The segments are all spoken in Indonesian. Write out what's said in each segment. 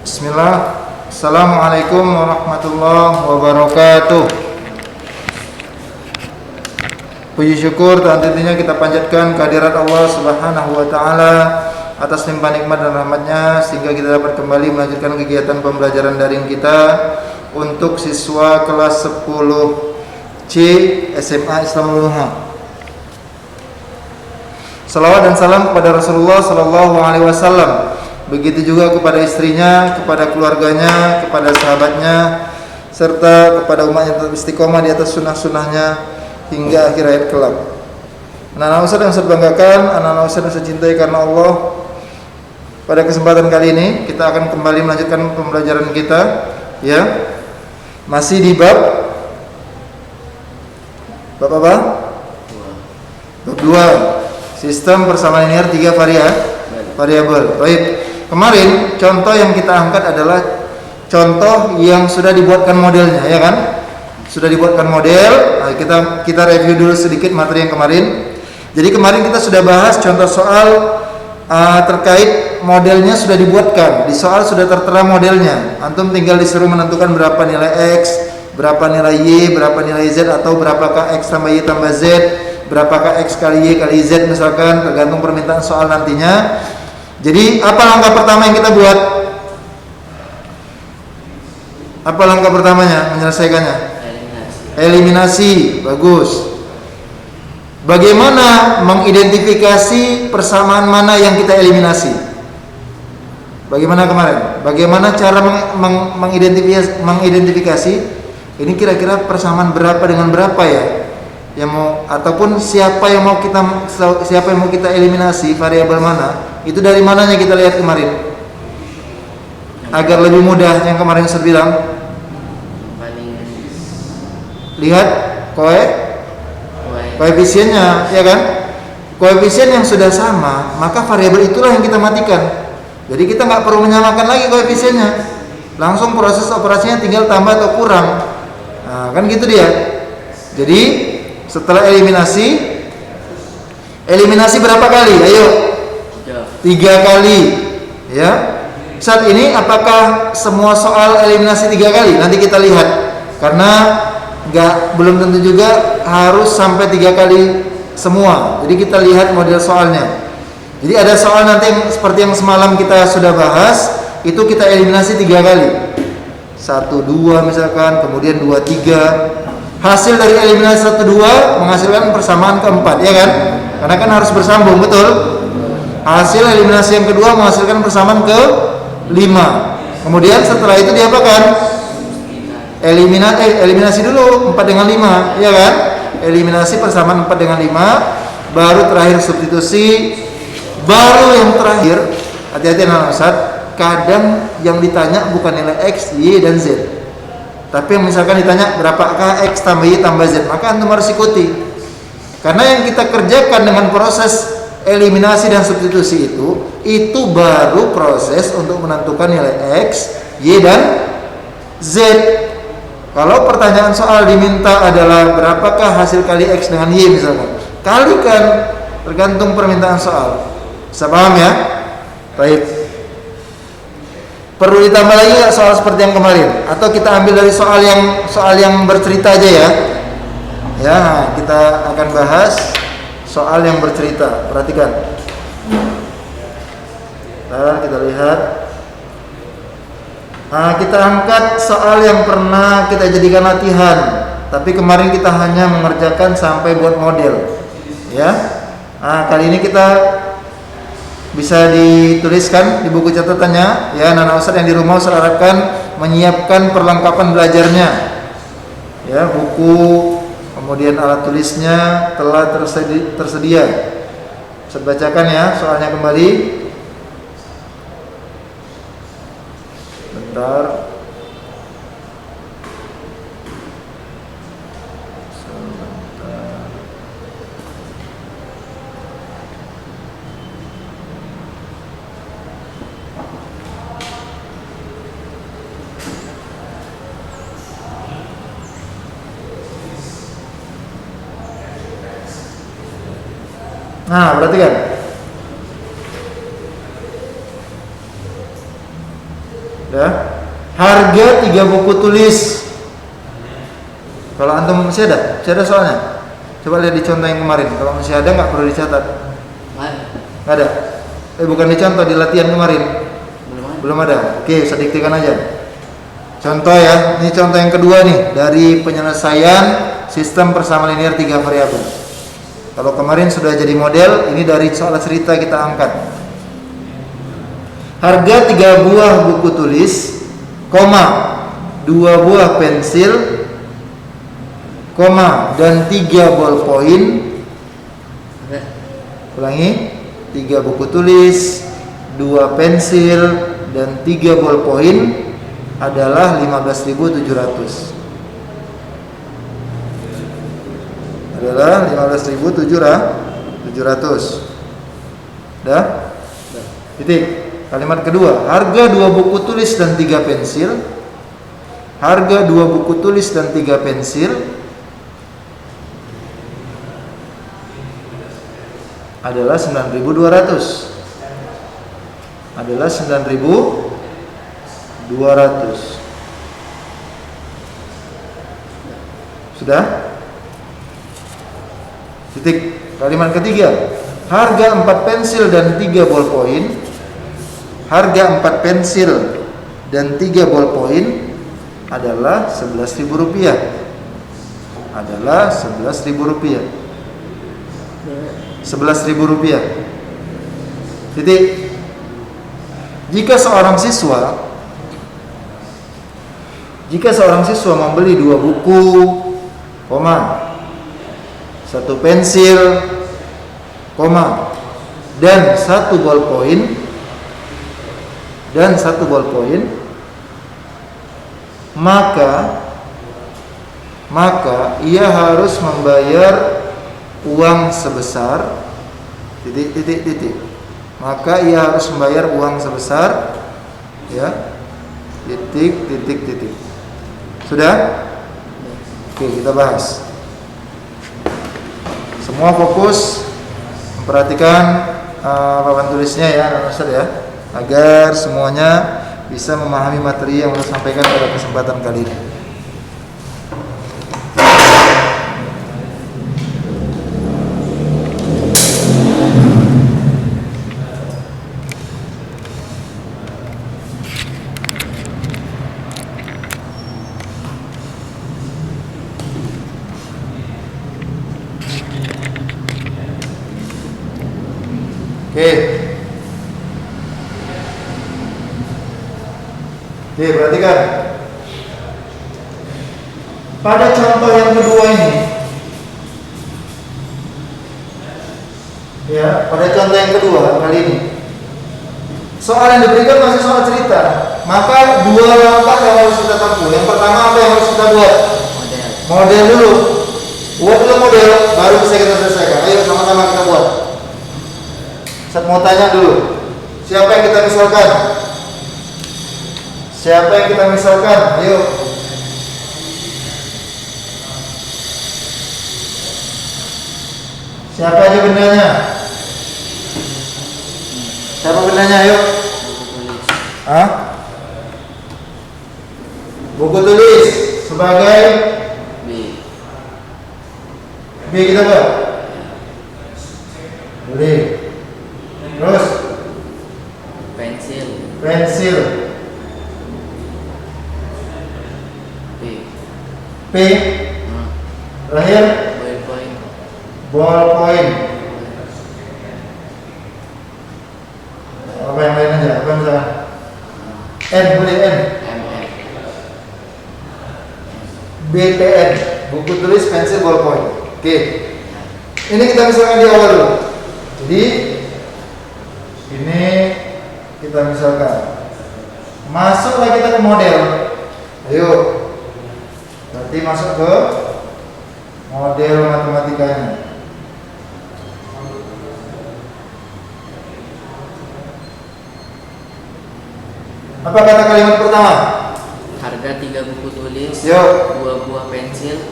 Bismillah. Assalamualaikum warahmatullahi wabarakatuh. Puji syukur dan tentunya kita panjatkan kehadirat Allah Subhanahu wa taala atas limpahan nikmat dan rahmatnya sehingga kita dapat kembali melanjutkan kegiatan pembelajaran daring kita untuk siswa kelas 10C SMA Islamul Ulama. Salawat dan salam kepada Rasulullah sallallahu alaihi wasallam. Begitu juga kepada istrinya, kepada keluarganya, kepada sahabatnya, serta kepada umat yang tetap istiqomah di atas sunnah-sunnahnya hingga akhir hayat kelak. Anak-anak Ustaz yang saya banggakan, anak-anak Ustaz yang saya cintai karena Allah. Pada kesempatan kali ini kita akan kembali melanjutkan pembelajaran kita, ya. Masih di bab apa? Bab 2. Sistem persamaan linear 3 variabel. Baik. Kemarin contoh yang kita angkat adalah contoh yang sudah dibuatkan modelnya, ya kan? Sudah dibuatkan model. Nah, kita review dulu sedikit materi yang kemarin. Jadi kemarin kita sudah bahas contoh soal terkait modelnya sudah dibuatkan. Di soal sudah tertera modelnya. Antum tinggal disuruh menentukan berapa nilai X, berapa nilai Y, berapa nilai Z, atau berapakah X tambah Y tambah Z, berapakah X kali Y kali Z misalkan, tergantung permintaan soal nantinya. Jadi apa langkah pertama yang kita buat? Apa langkah pertamanya menyelesaikannya? Eliminasi. Bagus. Bagaimana mengidentifikasi persamaan mana yang kita eliminasi? Bagaimana kemarin? Bagaimana cara mengidentifikasi ini kira-kira persamaan berapa dengan berapa ya? Yang mau, ataupun siapa yang mau kita eliminasi, variabel mana? Itu dari mananya kita lihat kemarin? Agar lebih mudah yang kemarin saya bilang. Lihat koefisiennya, ya kan? Koefisien yang sudah sama, maka variabel itulah yang kita matikan. Jadi kita nggak perlu menyamakan lagi koefisiennya. Langsung proses operasinya tinggal tambah atau kurang. Nah, kan gitu dia. Jadi setelah eliminasi berapa kali? Ayo. 3 kali. Ya. Saat ini apakah semua soal eliminasi 3 kali? Nanti kita lihat. Karena belum tentu juga harus sampai 3 kali semua. Jadi kita lihat model soalnya. Jadi ada soal nanti yang seperti yang semalam kita sudah bahas, itu kita eliminasi 3 kali. 1, 2 misalkan, kemudian 2, 3. Hasil dari eliminasi 1, 2 menghasilkan persamaan keempat, ya kan? Karena kan harus bersambung, betul? Hasil eliminasi yang kedua menghasilkan persamaan ke-5. Kemudian setelah itu diapakan? Eliminasi dulu 4 dengan 5, ya kan? Eliminasi persamaan 4 dengan 5, baru terakhir substitusi, baru yang terakhir. Hati-hati anak Ustaz, kadang yang ditanya bukan nilai X, Y, dan Z. Tapi yang misalkan ditanya berapakah X tambah Y tambah Z, maka antum harus ikuti. Karena yang kita kerjakan dengan proses eliminasi dan substitusi itu baru proses untuk menentukan nilai X, Y, dan Z. Kalau pertanyaan soal diminta adalah berapakah hasil kali X dengan Y misalkan, kalikan, tergantung permintaan soal. Bisa paham ya? Baik. Perlu ditambah lagi nggak soal seperti yang kemarin? Atau kita ambil dari soal yang bercerita aja ya? Ya, kita akan bahas soal yang bercerita. Perhatikan. Nah, kita lihat. Nah, kita angkat soal yang pernah kita jadikan latihan. Tapi kemarin kita hanya mengerjakan sampai buat model. Ya. Nah, kali ini kita bisa dituliskan di buku catatannya, ya. Anak Ustaz yang di rumah Ustaz harapkan menyiapkan perlengkapan belajarnya, ya, buku, kemudian alat tulisnya telah tersedia. Ustaz bacakan ya soalnya kembali. Bentar. Nah, perhatikan. Udah. Harga 3 buku tulis. Kalau antum masih ada? Masih ada soalnya? Coba lihat di contoh yang kemarin. Kalau masih ada nggak perlu dicatat. Nggak ada. Bukan di contoh, di latihan kemarin. Belum ada. Oke, saya diktikan aja. Contoh ya, ini contoh yang kedua nih dari penyelesaian sistem persamaan linear 3 variabel. Kalau kemarin sudah jadi model, ini dari soal cerita kita angkat. Harga 3 buah buku tulis, 2 buah pensil, dan 3 ballpoint. Ulangi, 3 buku tulis, 2 pensil, dan 3 ballpoint adalah 15.700. Adalah 15.700. Dah? Titik. Kalimat kedua, harga 2 buku tulis dan 3 pensil. Harga 2 buku tulis dan 3 pensil adalah 9.200. Adalah 9.200. Sudah? Titik. Kalimat ketiga, harga 4 pensil dan 3 ballpoint. Harga 4 pensil dan 3 ballpoint adalah Rp11.000. Adalah Rp11.000. Rp11.000. Titik. Jika seorang siswa membeli 2 buku, 1 pensil, dan 1 ballpoint, maka ia harus membayar uang sebesar titik. Maka ia harus membayar uang sebesar ya titik. Sudah? Oke, kita bahas. Semua fokus memperhatikan papan tulisnya ya, Ustaz ya, agar semuanya bisa memahami materi yang saya sampaikan pada kesempatan kali ini. Oke, perhatikan. Pada contoh yang kedua ini, ya, pada contoh yang kedua kali ini, soal yang diberikan masih soal cerita. Maka 2 langkah yang harus kita tempuh. Yang pertama apa yang harus kita buat? Model dulu. Buat dulu model, baru bisa kita selesaikan. Ayo sama-sama kita buat. Saya mau tanya dulu, siapa yang kita misalkan? Ayo. Siapa aja bendanya? Ayo. Buku tulis sebagai B kita buat. Boleh. Terus pensil P. Terakhir ballpoint. Apa yang lain aja? Apa misalnya? N, boleh N. BTN, buku tulis, pensil, ballpoint. Oke. Ini kita misalkan di awal dulu. Jadi ini kita misalkan masuklah kita ke model. Ayo. Berarti masuk ke model matematikanya. Apa kata kalimat pertama? Harga 3 buku tulis, 2 buah pensil,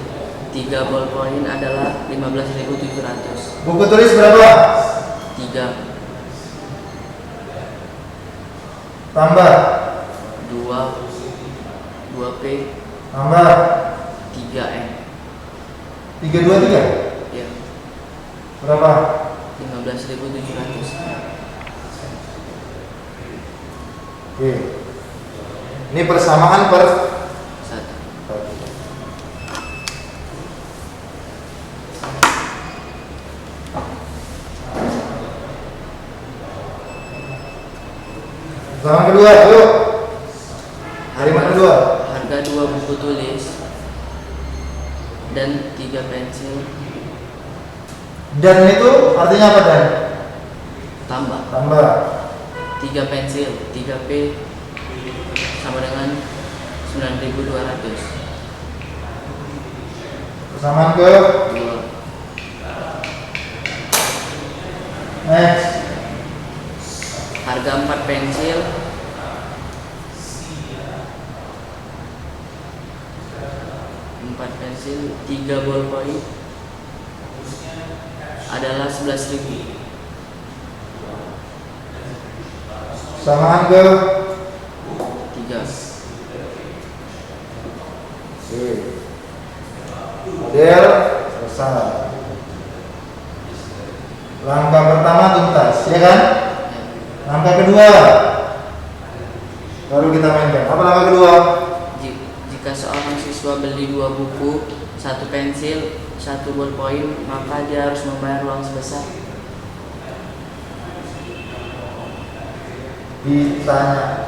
3 ballpoint adalah 15.700. Buku tulis berapa? 3. Tambah 2 2P tambah 3M 323 ya berapa? 15.700. Oke. Ini persamaan per 1. Persamaan kedua, yuk. Kalimat kedua. Harga 2 buku tulis dan 3 pensil Dan itu artinya apa, Dan? tambah Tambah 3 pensil 3P sama dengan 9.200. persamaan ke 2. next. Harga 4 pensil empat pensil 3 ballpoint adalah 11.000. Persamaan ke 3. Oke. Model selesai. Langkah pertama tuntas, ya kan? Langkah kedua baru kita mainkan. Apa langkah kedua? Jika seorang siswa beli 2 buku, 1 pensil, 1 ballpoint, maka dia harus membayar uang sebesar. Ditanya.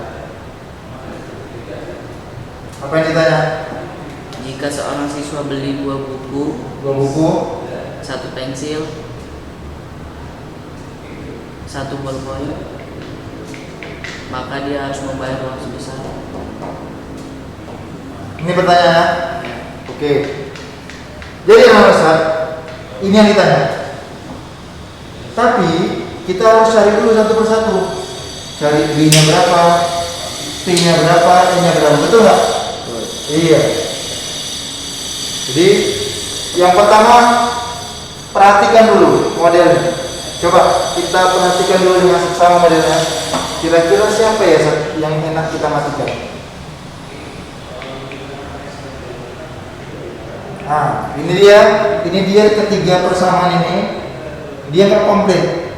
Apa yang ditanya? Jika seorang siswa beli 2 buku, 2 buku, 1 pensil, 1 ballpoint, maka dia harus membayar uang sebesar. ini pertanyaannya. Oke. Jadi anak Ustaz, ini yang ditanya. Tapi kita harus cari dulu satu persatu. Cari B-nya berapa, P-nya berapa, E-nya berapa, betul nggak? Iya. Jadi yang pertama perhatikan dulu modelnya. Coba kita perhatikan dulu dengan seksama modelnya. Kira-kira siapa ya yang enak kita matikan? Nah, ini dia ketiga persamaan ini. Dia nggak komplit.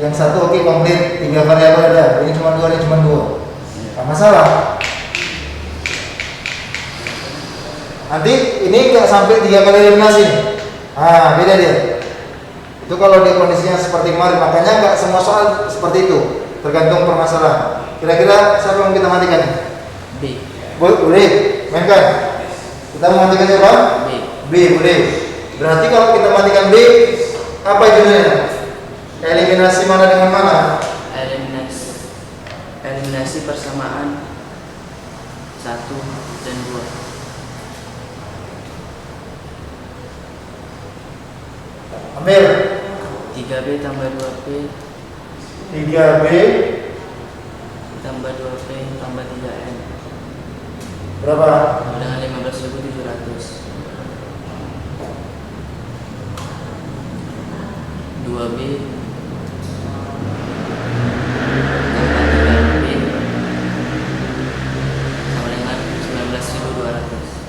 Yang satu oke komplit, 3 variabel ada. Ini cuma 2, ini cuma 2. Nggak masalah. Nanti ini nggak sampai 3 kali eliminasi. Ah, beda dia. Itu kalau dia kondisinya seperti kemarin, makanya nggak semua soal seperti itu. Tergantung permasalahan. Kira-kira siapa yang kita matikan? B. Boleh, mainkan. Kita matikan siapa? B. B, boleh. Berarti kalau kita matikan B, apa judulnya? Eliminasi mana dengan mana? Eliminasi persamaan 1 dan 2. Ambil 3B tambah 2P 3B tambah 2P tambah 3M berapa? dengan 15.700. 2B tambah 3P sama dengan 19.200.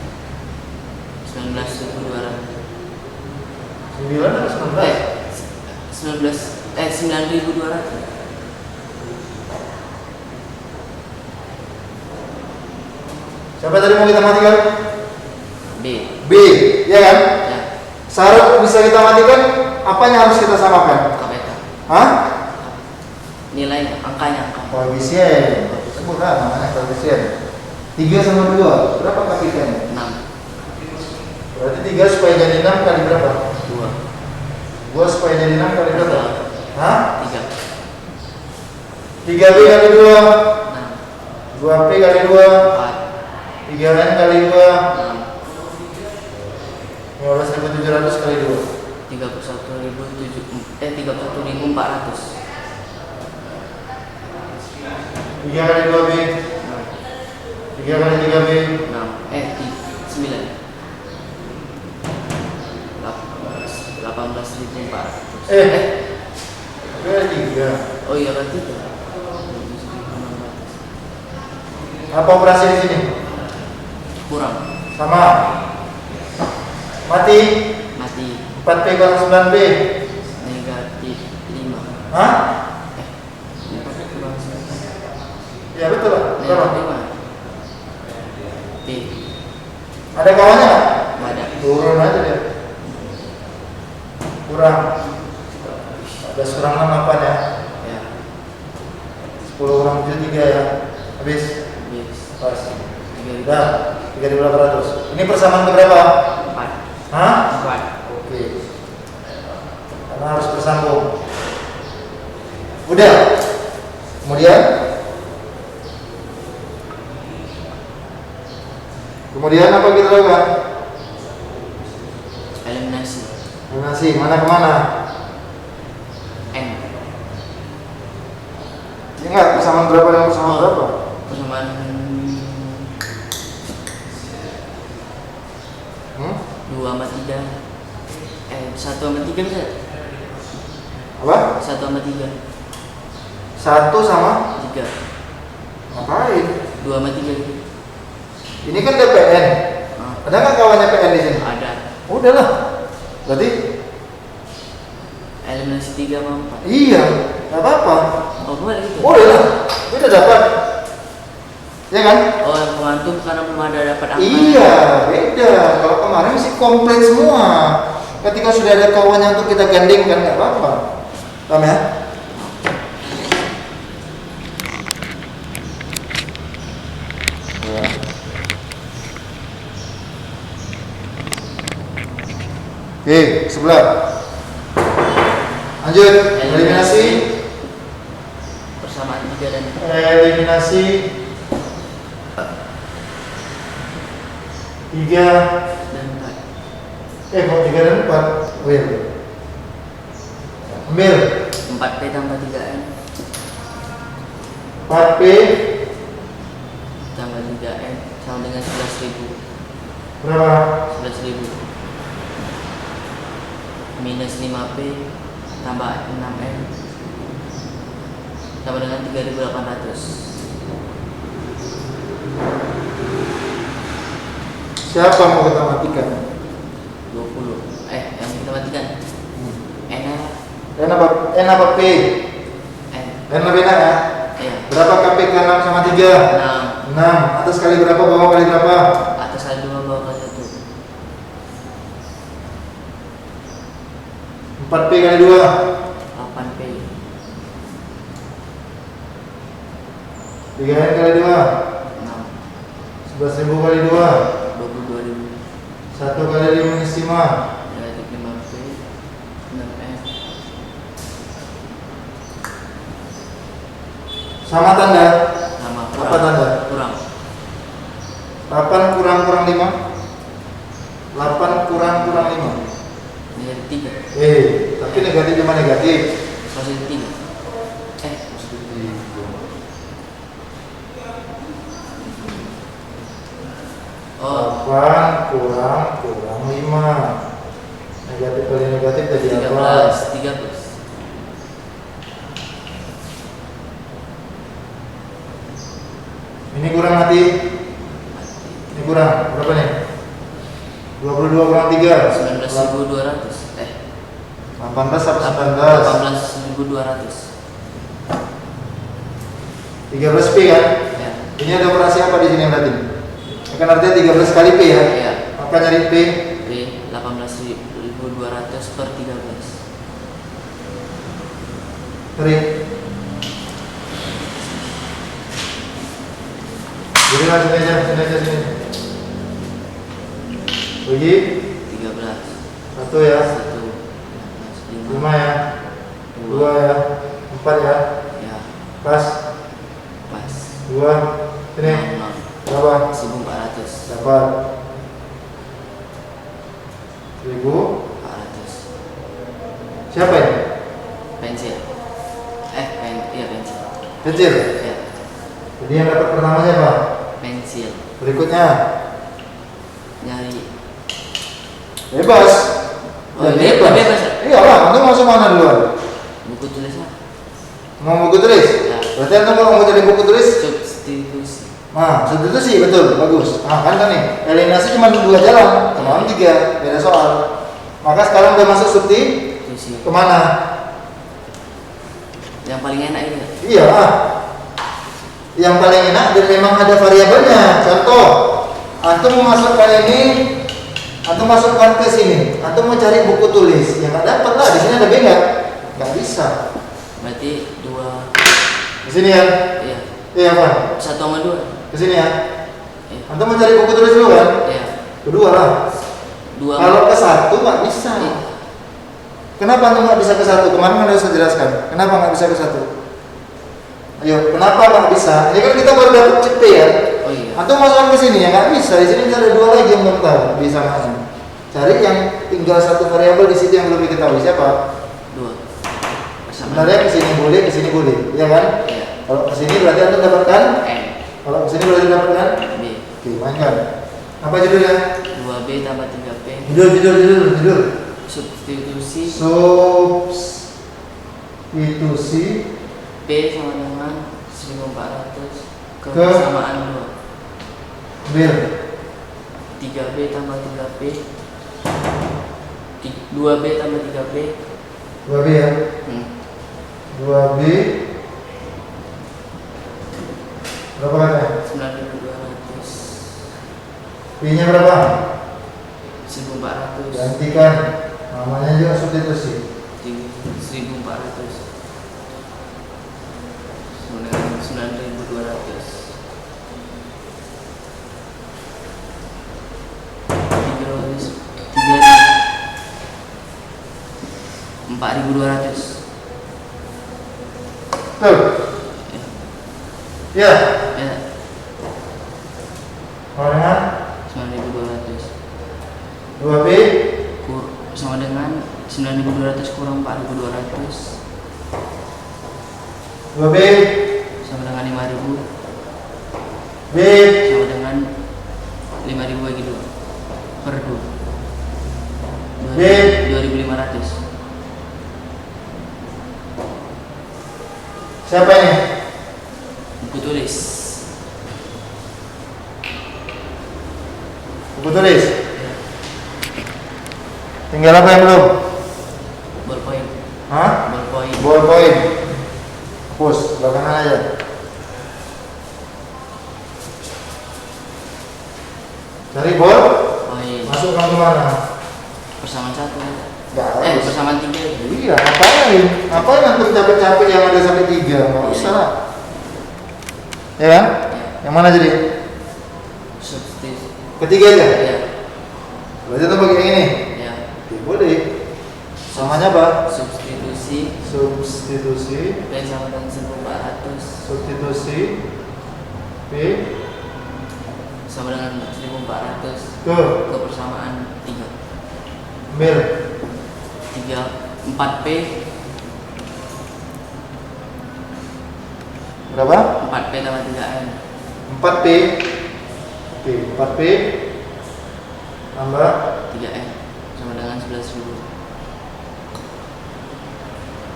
9 atau 19? 9.200. Siapa tadi mau kita matikan? B. B, ya kan? Ya, Syarat bisa kita matikan, apanya harus kita samakan? kapeta. Hah? Nilai angkanya angka. Koefisien. Bukan, namanya koefisien. 3 sama 2, berapa koefisiennya? 6. Berarti 3 supaya jadi 6 kali berapa? 2. 2 supaya jadi 6 kali berapa? Hah? 3. 3B kali 2, 6. 2P kali 2, 4. 3N kali 2, 6. 15.700 kali 2. 31.400. 3 kali 2B, 3 kali 3B, 6. 9. 18.400. kali 3. Oh iya berarti itu. Apa operasi di sini? Kurang. Sama. Mati. Mati. 4P kurang 9P. Negatif 5. Hah? 4 kurang 9. Ya betul lah. Negatif Berapa? 5. P. Ada kawannya nggak? Nggak ada. Turun aja dia. Kurang. Ada kurang 6 8 ya. Ya. 10 kurang 7 3 ya. Habis. Habis. Pas. 3.000. Udah. 3.800. Ini persamaan ke berapa? 4. Hah? 4. Oke. Karena harus bersambung. Udah. Kemudian apa kita lakukan? Eliminasi. Eliminasi mana ke mana? N. Ya enggak, persamaan berapa dengan persamaan berapa? Persamaan 2 sama 3. 1 sama 3 bisa? Apa? 1 sama 3. 1 sama 3. ngapain? 2 sama 3 gitu. Ini kan DPN. Ada nggak kawannya PN di sini? Ada. Udahlah. Berarti Eliminasi 3 sama 4. iya, nggak apa-apa. Oh, boleh gitu. Boleh lah. Kita dapat. Ya kan? Oh, yang kemarin tuh karena belum ada dapat apa? Iya, beda. Kalau kemarin masih komplit semua. Ketika sudah ada kawannya untuk kita gandingkan, nggak apa-apa. Paham ya? Oke, sebelah. Lanjut, eliminasi. Persamaan 3 dan Eliminasi 3. 4. Kok 3 dan 4? Oh iya. Ambil 4P tambah 3N 4P tambah 3N sama dengan 11.000. berapa? 11.000 minus 5P tambah 6N sama dengan 3.800. Siapa mau kita matikan? 20. Yang kita matikan N N apa P? N. N lebih enak ya? Iya. Berapa KP ke 6 sama 3? 6. 6. Atas kali berapa, bawah kali berapa? Atas kali 2 bawah kali 1. 4P kali 2 8P 3N kali 2 6. 11.000 kali 2 22.000 1 kali 5 minus 5 negatif 5P 6N sama tanda sama apa tanda? kurang 8 kurang 5 8 kurang 5 negatif 3 tapi negatif cuma negatif positif 3 positif 3 oh 8 kurang 5 negatif kali negatif jadi apa? 13 Ini kurang mati. Ini kurang berapa nih? 22 kurang 3 19.200 18 apa 19? 18.200 13P kan? ya. Ini ada operasi apa di sini berarti? Akan artinya 13 kali P ya? Iya. Maka nyari P P 18.200 per 13 Cari. Jadi lah sini aja sini. Bagi 13 1 ya, 1 5 ya, 2 ya, 4 ya, ya pas pas 2 sini berapa? 1.400 Dapat 1.400. 400 Siapa ini? pensil iya pensil Kecil. ya Jadi yang dapat pertama siapa? pensil Berikutnya nyari bebas. Oh, bebas ya? Iya lah, nanti masuk mana duluan? buku tulis lah Mau buku tulis? ya Berarti antum kalau mau cari buku tulis, substitusi. nah substitusi betul, bagus. Nah kan nih, eliminasi cuma 2 jalan, kemarin 3, beda soal. Maka sekarang udah masuk substitusi. Kemana? Yang paling enak ini. Iya. Yang paling enak dan memang ada variabelnya. Contoh, antum memasukkan ini, antum masukkan ke sini. Antum mau cari buku tulis, ya nggak dapat lah. Di sini ada B nggak bisa. Berarti 2. Di sini ya? Iya. Iya apa? 1 sama 2. Ke sini ya? Iya. Antum mau cari buku tulis dulu kan? Iya. Kedua lah. 2. Kalau ke 1 nggak bisa. Iya. Kenapa antum nggak bisa ke 1? Kemarin kan udah saya jelaskan. Kenapa nggak bisa ke 1? Ayo, kenapa nggak bisa? Ini kan kita baru dapat CP ya. Oh iya. Antum masukkan ke sini ya nggak bisa. Di sini bisa ada 2 lagi yang belum tahu. Bisa nggak? Cari yang tinggal 1 variabel di situ yang belum diketahui. Siapa? 2. Sebenarnya ke sini boleh, ke sini boleh, ya kan? Iya. Kalau ke sini berarti antum dapatkan N. Kalau ke sini berarti dapatkan B. Oke, mainkan. Apa judulnya? 2B tambah 3P. Judul. Substitusi. Substitusi P sama dengan 1400 Ke? kebersamaan 2. bil 3B tambah 3P. 2B tambah 3P. 2B ya. 2B berapa katanya? 9200. B-nya berapa? 1400. Gantikan. Namanya juga substitusi. 1400. Sama dengan 9200. 4200. Tuh. Ya. Ya, Kalau dengan 9200. 2B Sama dengan 9200 kurang 4200 2B sama dengan 5000 B sama dengan 5000 bagi 2 per 2. B 2500. siapa ini? Buku tulis. Buku tulis. Tinggal apa yang belum? Ballpoint. Hah? Ballpoint. Ballpoint. Hapus belakangan aja. Cari Point. masukkan ke mana? Persamaan 1. Nggak Persamaan 3. iya, ngapain? Ngapain antum capek-capek yang ada sampai 3? Nggak usah lah. Ya kan? Yang mana jadi? Substitusi. Ketiga aja? Ya. Berarti itu pakai yang ini? Ya. Oke, boleh. Samanya apa? Substitusi Substitusi P sama dengan 1400 Substitusi P sama dengan 1400 ke ke persamaan 3. mil 4P berapa? 4P tambah 3N 4P. Oke, 4P tambah 3N sama dengan 11.000.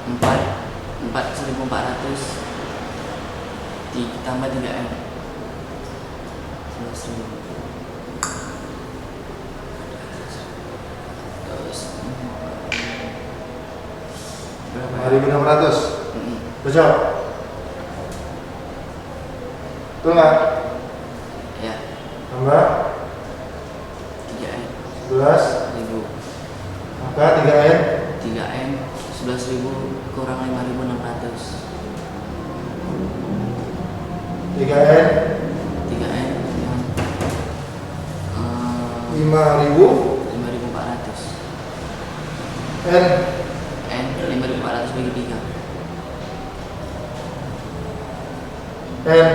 1400 ditambah 3N 11.000. Terus berapa? 5.600. Mm-mm. Betul? Betul nggak? Ya, Tambah 3N 11 1000. maka 3N 3N 11.000 kurang 5.600. 3N 3N yang 5.000 5.400. N N 5.400 bagi 3. N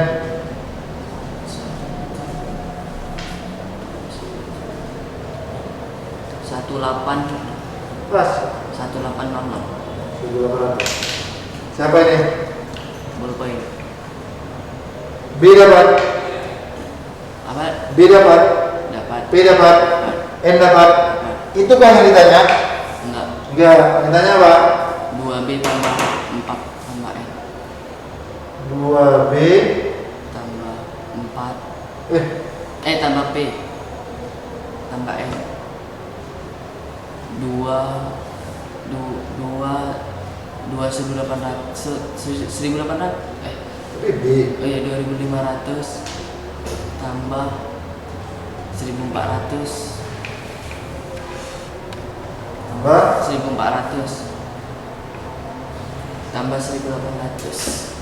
1800. pas 1800. siapa ini? Ballpoint. B dapat Apa? B dapat Dapat. P dapat N dapat. Itu kan yang ditanya? Enggak. Enggak, ditanya apa? 2B tambah 4 tambah N. B 2B tambah 4 eh tambah P tambah N 2 1800 B oh iya 2500 tambah 1400 tambah 1400 tambah 1800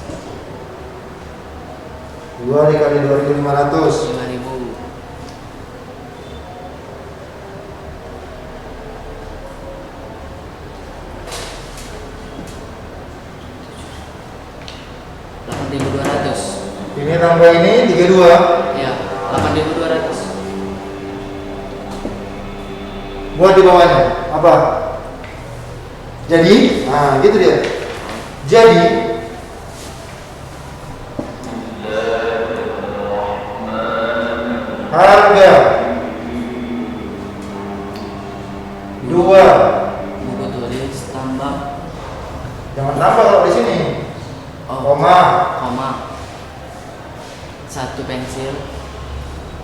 2 dikali 2500 5000 8.200 ini tambah ini 32 ya 8.200 buat di bawahnya apa? Jadi gitu dia. Jadi harga 2 buku tulis tambah jangan tambah kalau di sini koma 1 pensil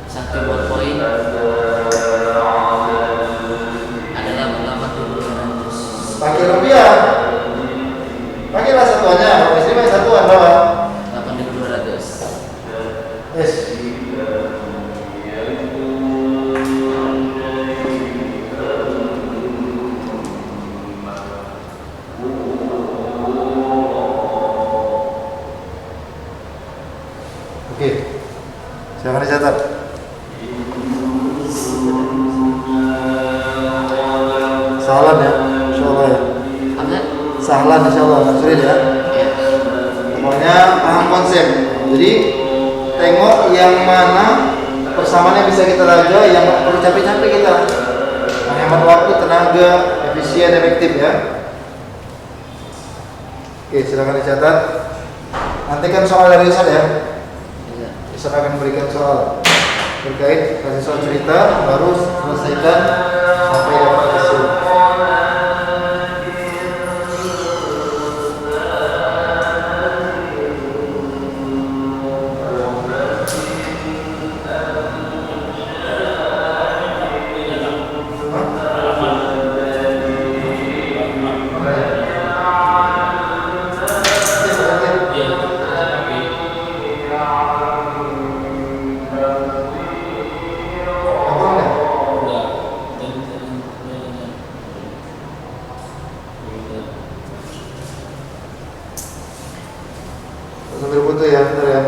1 ballpoint adalah 8.200 pakai rupiah pakailah satuannya kalau di sini pakai satuan bawah 8.200 yes. Oke, silakan dicatat. Sahlan ya, insyaallah ya. Apa? Sahlan insyaallah, nggak sulit ya. Ya. Pokoknya paham konsep. Jadi tengok yang mana persamaannya bisa kita raja, yang nggak perlu capek-capek kita. Menghemat waktu, tenaga, efisien, efektif ya. Oke, silakan dicatat. Nantikan soal dari Ustaz ya. Ustaz akan berikan soal terkait kasih soal cerita, baru selesaikan sampai dapat hasil. Sambil foto ya, bentar ya.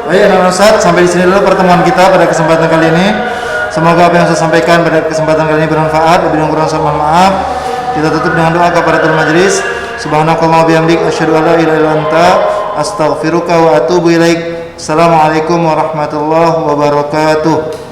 Baik anak-anak Ustaz, sampai di sini dulu pertemuan kita pada kesempatan kali ini. Semoga apa yang saya sampaikan pada kesempatan kali ini bermanfaat. Wabillahi kurang mohon maaf. Kita tutup dengan doa kepada majelis. Subhanakallah bihamdik asyhadu an la ilaha illa anta astaghfiruka wa atubu ilaik. Assalamualaikum warahmatullahi wabarakatuh.